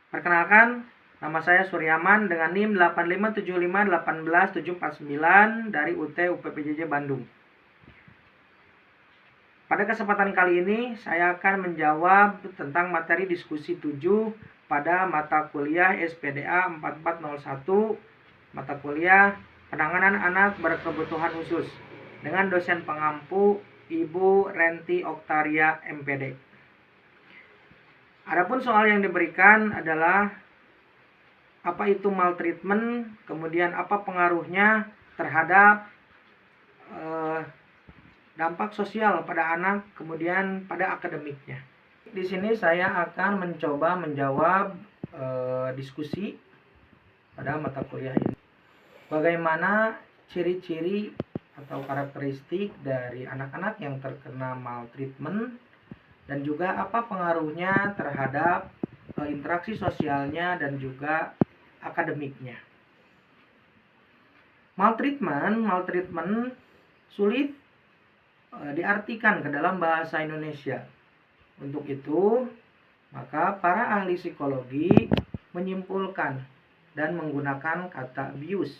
Perkenalkan, nama saya Suryaman dengan NIM 857581179 dari UT UPPJJ Bandung. Pada kesempatan kali ini, saya akan menjawab tentang materi diskusi 7 pada mata kuliah SPDA 4401, mata kuliah Penanganan Anak Berkebutuhan Khusus, dengan dosen pengampu Ibu Renti Oktaria MPD. Adapun soal yang diberikan adalah apa itu maltreatment, kemudian apa pengaruhnya terhadap dampak sosial pada anak, kemudian pada akademiknya. Di sini saya akan mencoba menjawab diskusi pada mata kuliah ini. Bagaimana ciri-ciri atau karakteristik dari anak-anak yang terkena maltreatment, dan juga apa pengaruhnya terhadap interaksi sosialnya dan juga akademiknya. Maltreatment sulit diartikan ke dalam bahasa Indonesia. Untuk itu, maka para ahli psikologi menyimpulkan dan menggunakan kata abuse.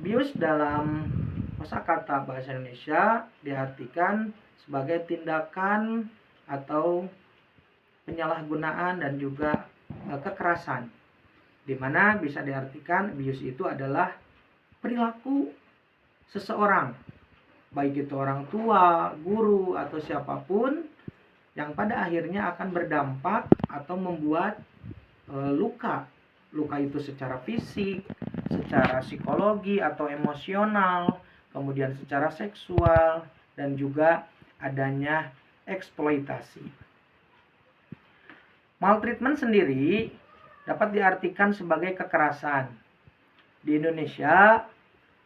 Abuse dalam kosakata bahasa Indonesia diartikan sebagai tindakan atau penyalahgunaan dan juga kekerasan, di mana bisa diartikan abuse itu adalah perilaku seseorang, baik itu orang tua, guru, atau siapapun, yang pada akhirnya akan berdampak atau membuat luka. Luka itu secara fisik, secara psikologi atau emosional, kemudian secara seksual, dan juga adanya eksploitasi. Maltreatment sendiri dapat diartikan sebagai kekerasan. Di Indonesia,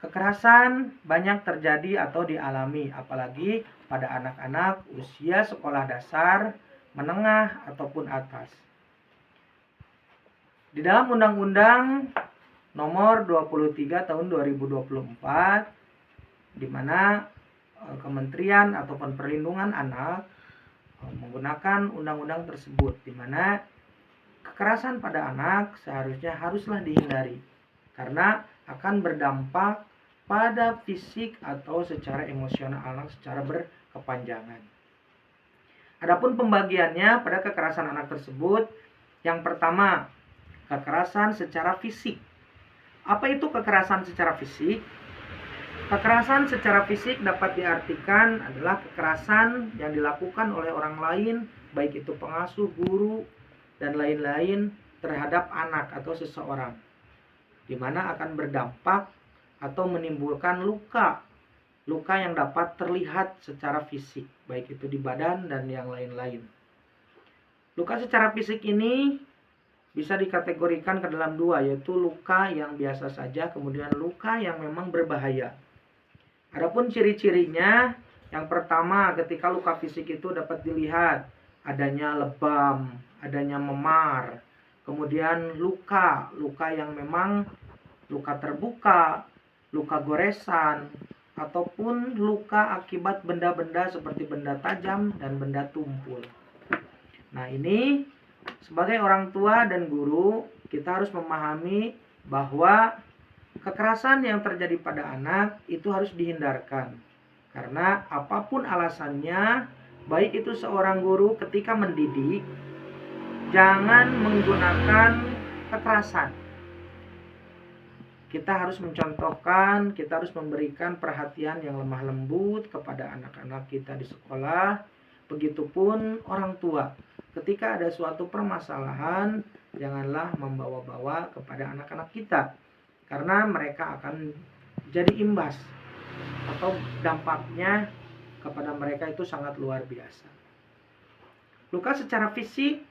kekerasan banyak terjadi atau dialami, apalagi pada anak-anak usia sekolah dasar, menengah, ataupun atas. Di dalam Undang-Undang Nomor 23 Tahun 2024, di mana Kementerian ataupun Perlindungan Anak menggunakan undang-undang tersebut, di mana kekerasan pada anak seharusnya haruslah dihindari karena akan berdampak pada fisik atau secara emosional anak secara berkepanjangan. Adapun pembagiannya pada kekerasan anak tersebut, yang pertama, kekerasan secara fisik. Apa itu kekerasan secara fisik? Kekerasan secara fisik dapat diartikan adalah kekerasan yang dilakukan oleh orang lain, baik itu pengasuh, guru, dan lain-lain terhadap anak atau seseorang, di mana akan berdampak atau menimbulkan luka yang dapat terlihat secara fisik, baik itu di badan dan yang lain-lain. Luka secara fisik ini bisa dikategorikan ke dalam dua, yaitu luka yang biasa saja, kemudian luka yang memang berbahaya. Adapun ciri-cirinya, yang pertama, ketika luka fisik itu dapat dilihat adanya lebam, adanya memar, kemudian luka yang memang luka terbuka, luka goresan, ataupun luka akibat benda-benda seperti benda tajam dan benda tumpul. Nah, ini sebagai orang tua dan guru, kita harus memahami bahwa kekerasan yang terjadi pada anak itu harus dihindarkan. Karena apapun alasannya, baik itu seorang guru ketika mendidik, jangan menggunakan kekerasan. Kita harus mencontohkan, kita harus memberikan perhatian yang lemah lembut kepada anak-anak kita di sekolah. Begitupun orang tua. Ketika ada suatu permasalahan, janganlah membawa-bawa kepada anak-anak kita, karena mereka akan jadi imbas atau dampaknya kepada mereka itu sangat luar biasa. Luka secara fisik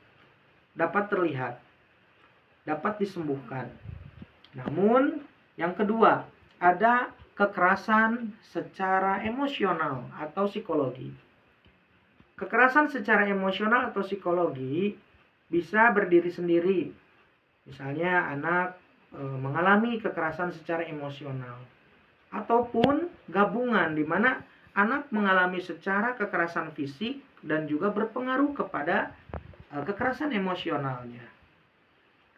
dapat terlihat, dapat disembuhkan. Namun, yang kedua, ada kekerasan secara emosional atau psikologi. Kekerasan secara emosional atau psikologi bisa berdiri sendiri. Misalnya anak mengalami kekerasan secara emosional, ataupun gabungan di mana anak mengalami secara kekerasan fisik dan juga berpengaruh kepada kekerasan emosionalnya.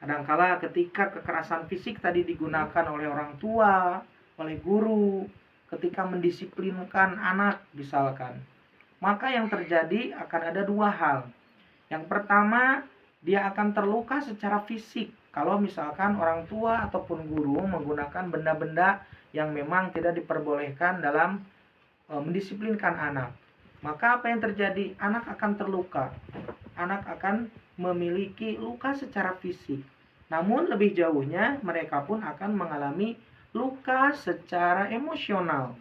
Kadangkala ketika kekerasan fisik tadi digunakan oleh orang tua, oleh guru, ketika mendisiplinkan anak misalkan, maka yang terjadi akan ada dua hal. Yang pertama, dia akan terluka secara fisik kalau misalkan orang tua ataupun guru menggunakan benda-benda yang memang tidak diperbolehkan dalam mendisiplinkan anak. Maka apa yang terjadi? Anak akan terluka. Anak akan memiliki luka secara fisik. Namun lebih jauhnya mereka pun akan mengalami luka secara emosional.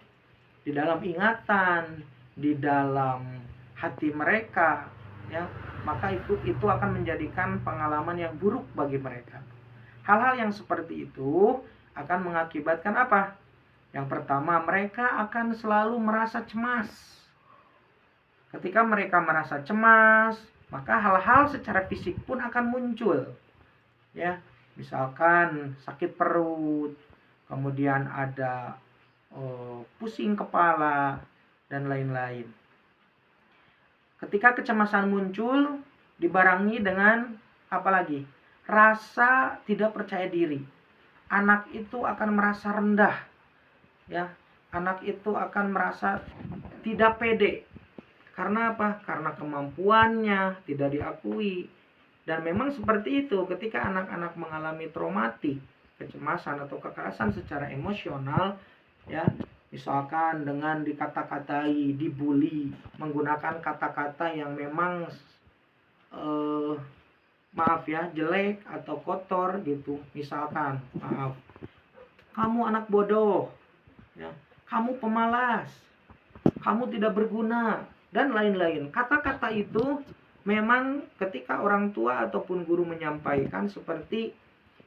Di dalam ingatan, di dalam hati mereka, ya, maka itu akan menjadikan pengalaman yang buruk bagi mereka. Hal-hal yang seperti itu akan mengakibatkan apa? Yang pertama, mereka akan selalu merasa cemas. Ketika mereka merasa cemas, maka hal-hal secara fisik pun akan muncul. Ya, misalkan sakit perut, kemudian ada pusing kepala dan lain-lain. Ketika kecemasan muncul, dibarengi dengan apa lagi? Rasa tidak percaya diri. Anak itu akan merasa rendah. Ya, anak itu akan merasa tidak pede. Karena apa? Karena kemampuannya tidak diakui. Dan memang seperti itu ketika anak-anak mengalami traumatik, kecemasan atau kekerasan secara emosional, ya, misalkan dengan dikata-katai, dibully, menggunakan kata-kata yang memang maaf ya, jelek atau kotor gitu. Misalkan, maaf, kamu anak bodoh, ya, kamu pemalas, kamu tidak berguna, dan lain-lain. Kata-kata itu memang ketika orang tua ataupun guru menyampaikan seperti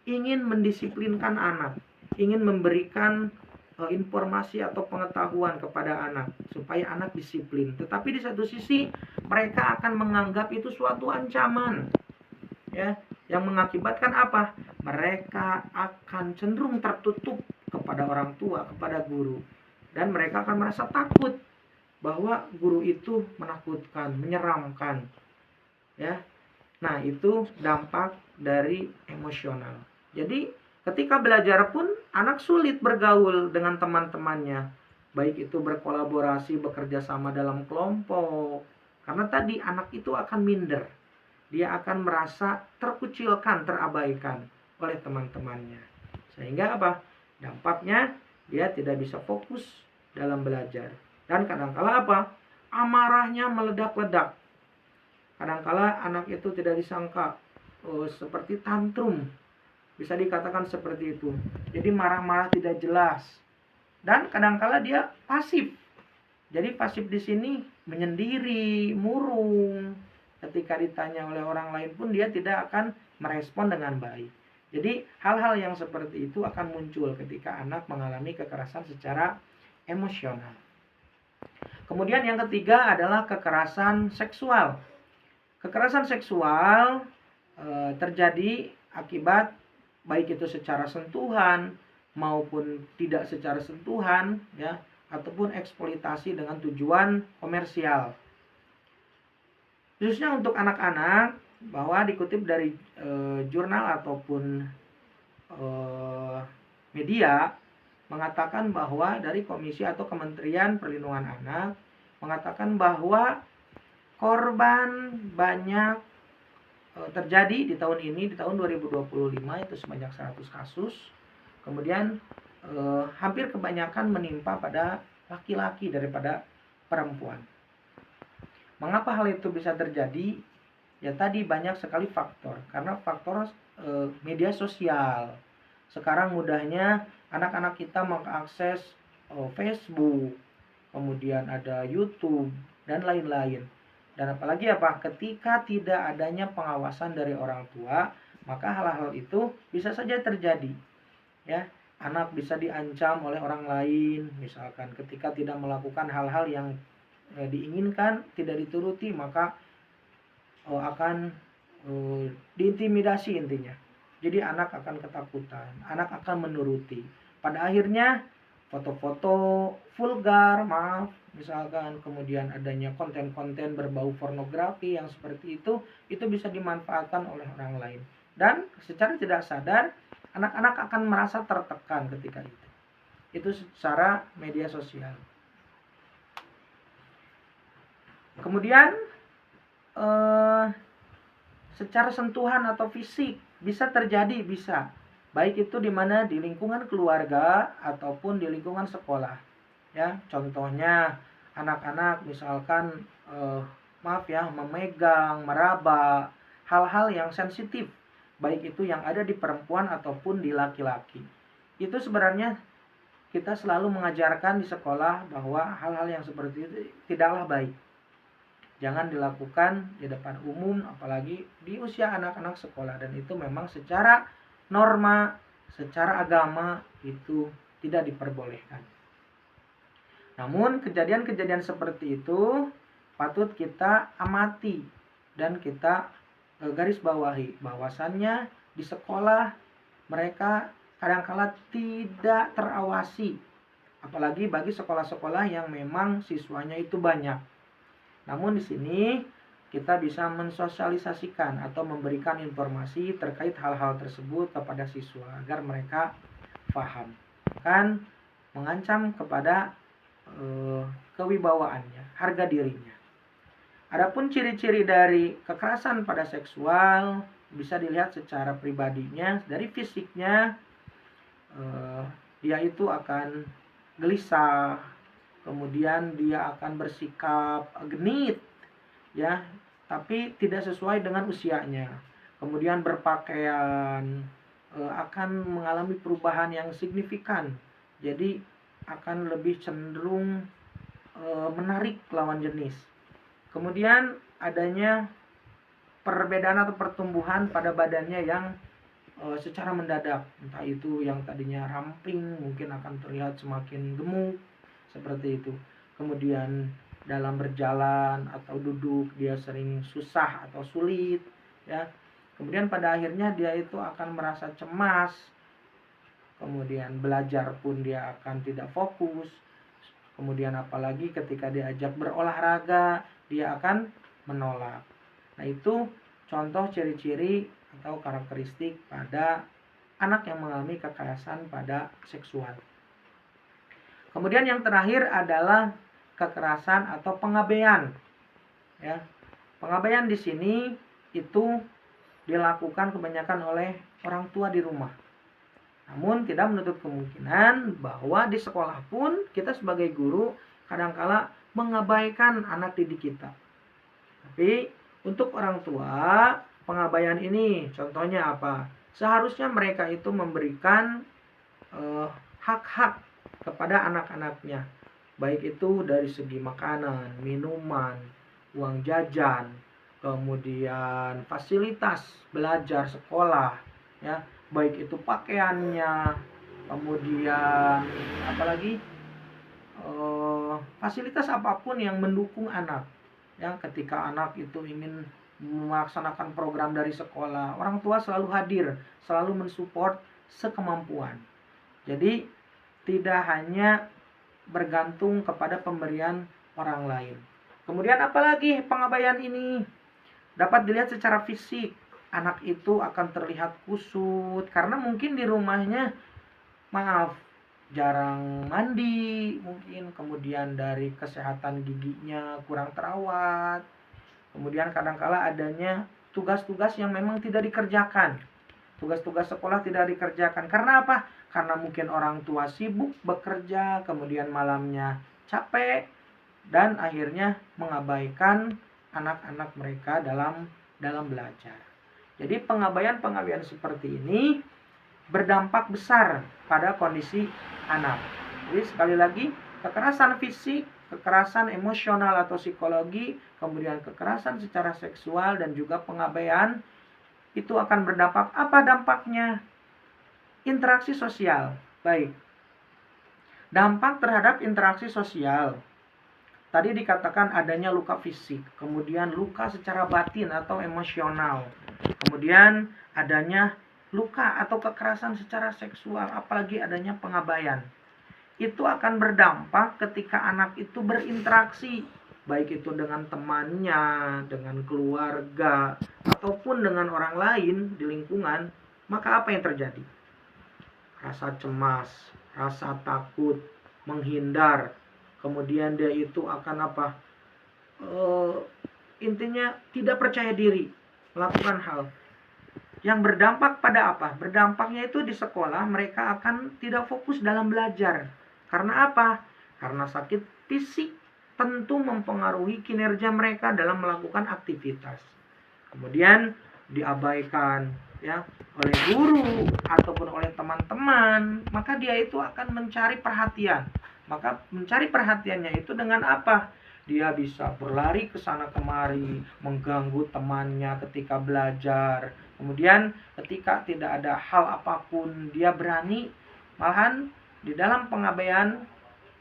ingin mendisiplinkan anak, ingin memberikan informasi atau pengetahuan kepada anak supaya anak disiplin. Tetapi di satu sisi mereka akan menganggap itu suatu ancaman, ya, yang mengakibatkan apa? Mereka akan cenderung tertutup kepada orang tua, kepada guru, dan mereka akan merasa takut bahwa guru itu menakutkan, menyeramkan. Ya. Nah, itu dampak dari emosional. Jadi, ketika belajar pun anak sulit bergaul dengan teman-temannya. Baik itu berkolaborasi, bekerja sama dalam kelompok. Karena tadi anak itu akan minder. Dia akan merasa terkucilkan, terabaikan oleh teman-temannya. Sehingga apa? Dampaknya dia tidak bisa fokus dalam belajar. Dan kadangkala apa? Amarahnya meledak-ledak. Kadangkala anak itu tidak disangka seperti tantrum, bisa dikatakan seperti itu. Jadi marah-marah tidak jelas, dan kadangkala dia pasif. Jadi pasif di sini menyendiri, murung. Ketika ditanya oleh orang lain pun dia tidak akan merespon dengan baik. Jadi hal-hal yang seperti itu akan muncul ketika anak mengalami kekerasan secara emosional. Kemudian yang ketiga adalah kekerasan seksual. Kekerasan seksual terjadi akibat baik itu secara sentuhan maupun tidak secara sentuhan, ya, ataupun eksploitasi dengan tujuan komersial. Khususnya untuk anak-anak, bahwa dikutip dari jurnal ataupun media mengatakan bahwa dari Komisi atau Kementerian Perlindungan Anak mengatakan bahwa korban banyak terjadi di tahun ini, di tahun 2025 itu sebanyak 100 kasus. Kemudian hampir kebanyakan menimpa pada laki-laki daripada perempuan. Mengapa hal itu bisa terjadi? Ya tadi banyak sekali faktor. Karena faktor media sosial. Sekarang mudahnya anak-anak kita mengakses Facebook, kemudian ada YouTube dan lain-lain. Dan apalagi apa? Ketika tidak adanya pengawasan dari orang tua, maka hal-hal itu bisa saja terjadi. Ya, anak bisa diancam oleh orang lain, misalkan ketika tidak melakukan hal-hal yang diinginkan, tidak dituruti, maka akan diintimidasi intinya. Jadi anak akan ketakutan, anak akan menuruti. Pada akhirnya foto-foto vulgar, maaf, misalkan kemudian adanya konten-konten berbau pornografi yang seperti itu bisa dimanfaatkan oleh orang lain. Dan secara tidak sadar anak-anak akan merasa tertekan ketika itu. Itu secara media sosial. Kemudian secara sentuhan atau fisik bisa terjadi, bisa baik itu di mana di lingkungan keluarga ataupun di lingkungan sekolah, ya. Contohnya anak-anak misalkan memegang, meraba hal-hal yang sensitif, baik itu yang ada di perempuan ataupun di laki-laki. Itu sebenarnya kita selalu mengajarkan di sekolah bahwa hal-hal yang seperti itu tidaklah baik. Jangan dilakukan di depan umum, apalagi di usia anak-anak sekolah. Dan itu memang secara norma, secara agama itu tidak diperbolehkan. Namun kejadian-kejadian seperti itu patut kita amati dan kita garis bawahi bahwasannya di sekolah mereka kadangkala tidak terawasi, apalagi bagi sekolah-sekolah yang memang siswanya itu banyak. Namun di sini kita bisa mensosialisasikan atau memberikan informasi terkait hal-hal tersebut kepada siswa agar mereka paham, kan mengancam kepada kewibawaannya, harga dirinya. Adapun ciri-ciri dari kekerasan pada seksual bisa dilihat secara pribadinya, dari fisiknya dia itu akan gelisah, kemudian dia akan bersikap genit, ya, tapi tidak sesuai dengan usianya. Kemudian berpakaian akan mengalami perubahan yang signifikan, jadi akan lebih cenderung menarik lawan jenis. Kemudian adanya perbedaan atau pertumbuhan pada badannya yang secara mendadak, entah itu yang tadinya ramping mungkin akan terlihat semakin gemuk, seperti itu. Kemudian dalam berjalan atau duduk dia sering susah atau sulit, ya. Kemudian pada akhirnya dia itu akan merasa cemas. Kemudian belajar pun dia akan tidak fokus. Kemudian apalagi ketika diajak berolahraga dia akan menolak. Nah, itu contoh ciri-ciri atau karakteristik pada anak yang mengalami kekerasan pada seksual. Kemudian yang terakhir adalah kekerasan atau pengabaian. Ya. Pengabaian di sini itu dilakukan kebanyakan oleh orang tua di rumah. Namun tidak menutup kemungkinan bahwa di sekolah pun kita sebagai guru kadangkala mengabaikan anak didik kita. Tapi untuk orang tua, pengabaian ini contohnya apa? Seharusnya mereka itu memberikan hak-hak kepada anak-anaknya, baik itu dari segi makanan, minuman, uang jajan, kemudian fasilitas belajar sekolah, ya, baik itu pakaiannya, kemudian apalagi fasilitas apapun yang mendukung anak, ya. Ketika anak itu ingin melaksanakan program dari sekolah, orang tua selalu hadir, selalu mensupport sekemampuan. Jadi tidak hanya bergantung kepada pemberian orang lain. Kemudian apalagi pengabaian ini dapat dilihat secara fisik. Anak itu akan terlihat kusut karena mungkin di rumahnya jarang mandi, mungkin kemudian dari kesehatan giginya kurang terawat. Kemudian kadangkala adanya tugas-tugas yang memang tidak dikerjakan. Tugas-tugas sekolah tidak dikerjakan. Karena apa? Karena mungkin orang tua sibuk bekerja, kemudian malamnya capek, dan akhirnya mengabaikan anak-anak mereka dalam belajar. Jadi pengabaian seperti ini berdampak besar pada kondisi anak. Jadi sekali lagi, kekerasan fisik, kekerasan emosional atau psikologi, kemudian kekerasan secara seksual dan juga pengabaian itu akan berdampak. Apa dampaknya? Interaksi sosial. Baik. Dampak terhadap interaksi sosial. Tadi dikatakan adanya luka fisik, kemudian luka secara batin atau emosional. Kemudian adanya luka atau kekerasan secara seksual, apalagi adanya pengabaian. Itu akan berdampak ketika anak itu berinteraksi baik itu dengan temannya, dengan keluarga, ataupun dengan orang lain di lingkungan, maka apa yang terjadi? Rasa cemas, rasa takut, menghindar, kemudian dia itu akan apa? Intinya tidak percaya diri melakukan hal yang berdampak pada apa? Berdampaknya itu di sekolah mereka akan tidak fokus dalam belajar. Karena apa? Karena sakit fisik tentu mempengaruhi kinerja mereka dalam melakukan aktivitas. Kemudian diabaikan ya oleh guru ataupun oleh teman-teman, maka dia itu akan mencari perhatian. Maka mencari perhatiannya itu dengan apa? Dia bisa berlari ke sana kemari, mengganggu temannya ketika belajar. Kemudian ketika tidak ada hal apapun, dia berani, malahan di dalam pengabaian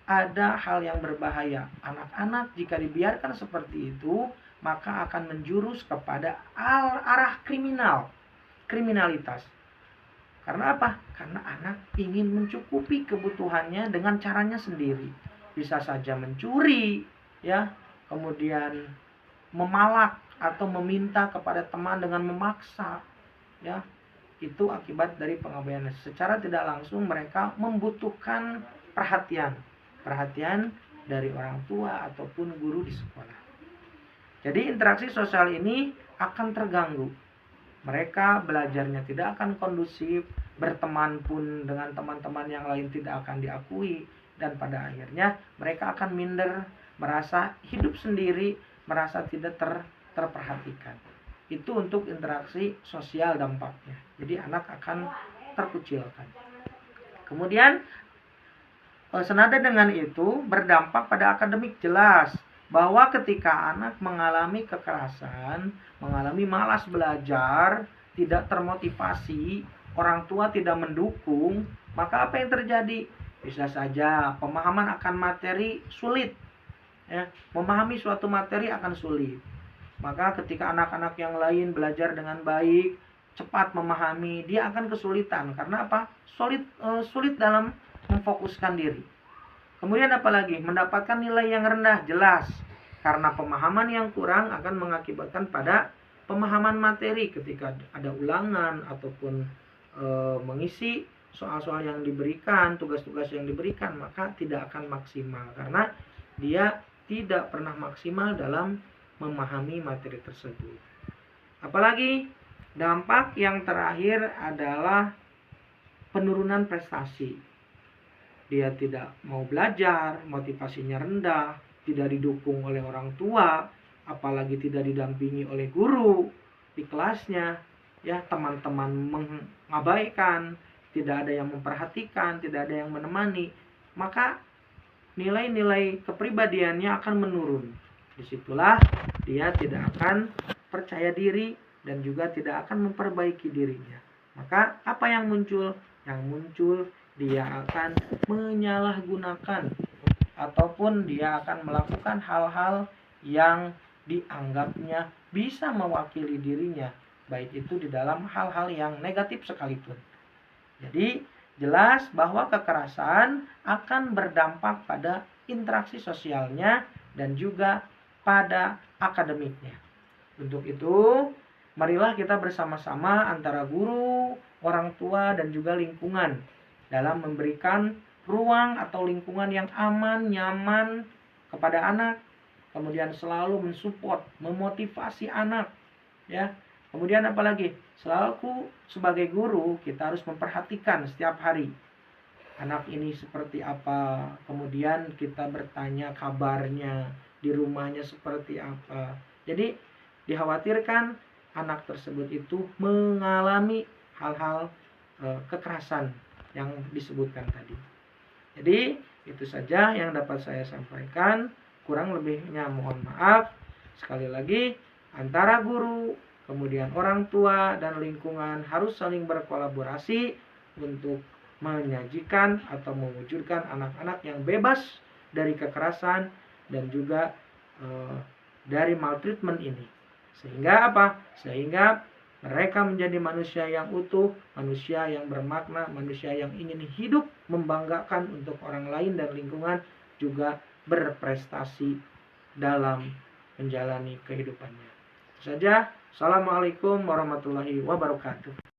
ada hal yang berbahaya. Anak-anak jika dibiarkan seperti itu, maka akan menjurus kepada arah kriminalitas. Karena apa? Karena anak ingin mencukupi kebutuhannya dengan caranya sendiri. Bisa saja mencuri, ya, kemudian memalak atau meminta kepada teman dengan memaksa, ya. Itu akibat dari pengabaian. Secara tidak langsung mereka membutuhkan perhatian dari orang tua ataupun guru di sekolah. Jadi interaksi sosial ini akan terganggu. Mereka belajarnya tidak akan kondusif, berteman pun dengan teman-teman yang lain tidak akan diakui, dan pada akhirnya mereka akan minder, merasa hidup sendiri, merasa tidak terperhatikan. Itu untuk interaksi sosial dampaknya. Jadi anak akan terkucilkan. Kemudian senada dengan itu berdampak pada akademik. Jelas bahwa ketika anak mengalami kekerasan, mengalami malas belajar, tidak termotivasi, orang tua tidak mendukung, maka apa yang terjadi? Bisa saja pemahaman akan materi sulit, ya, memahami suatu materi akan sulit. Maka ketika anak-anak yang lain belajar dengan baik, cepat memahami, dia akan kesulitan. Karena apa? Sulit dalam memfokuskan diri. Kemudian apalagi? Mendapatkan nilai yang rendah. Jelas, karena pemahaman yang kurang akan mengakibatkan pada pemahaman materi ketika ada ulangan ataupun mengisi soal-soal yang diberikan, tugas-tugas yang diberikan, maka tidak akan maksimal karena dia tidak pernah maksimal dalam memahami materi tersebut. Apalagi dampak yang terakhir adalah penurunan prestasi. Dia tidak mau belajar, motivasinya rendah, tidak didukung oleh orang tua, apalagi tidak didampingi oleh guru di kelasnya, ya, teman-teman mengabaikan, tidak ada yang memperhatikan, tidak ada yang menemani, maka nilai-nilai kepribadiannya akan menurun. Disitulah dia tidak akan percaya diri dan juga tidak akan memperbaiki dirinya. Maka apa yang muncul? Yang muncul dia akan menyalahgunakan ataupun dia akan melakukan hal-hal yang dianggapnya bisa mewakili dirinya, baik itu di dalam hal-hal yang negatif sekalipun. Jadi jelas bahwa kekerasan akan berdampak pada interaksi sosialnya dan juga pada akademiknya. Untuk itu, marilah kita bersama-sama antara guru, orang tua, dan juga lingkungan dalam memberikan ruang atau lingkungan yang aman, nyaman kepada anak, kemudian selalu mensupport, memotivasi anak, ya. Kemudian apalagi? Selalu sebagai guru kita harus memperhatikan setiap hari anak ini seperti apa, kemudian kita bertanya kabarnya, di rumahnya seperti apa. Jadi dikhawatirkan anak tersebut itu mengalami hal-hal kekerasan yang disebutkan tadi. Jadi itu saja yang dapat saya sampaikan, kurang lebihnya mohon maaf. Sekali lagi, antara guru, kemudian orang tua dan lingkungan harus saling berkolaborasi untuk menyajikan atau mewujudkan anak-anak yang bebas dari kekerasan dan juga dari maltreatment ini. Sehingga apa? Sehingga mereka menjadi manusia yang utuh, manusia yang bermakna, manusia yang ingin hidup membanggakan untuk orang lain dan lingkungan, juga berprestasi dalam menjalani kehidupannya. Itu saja. Assalamualaikum warahmatullahi wabarakatuh.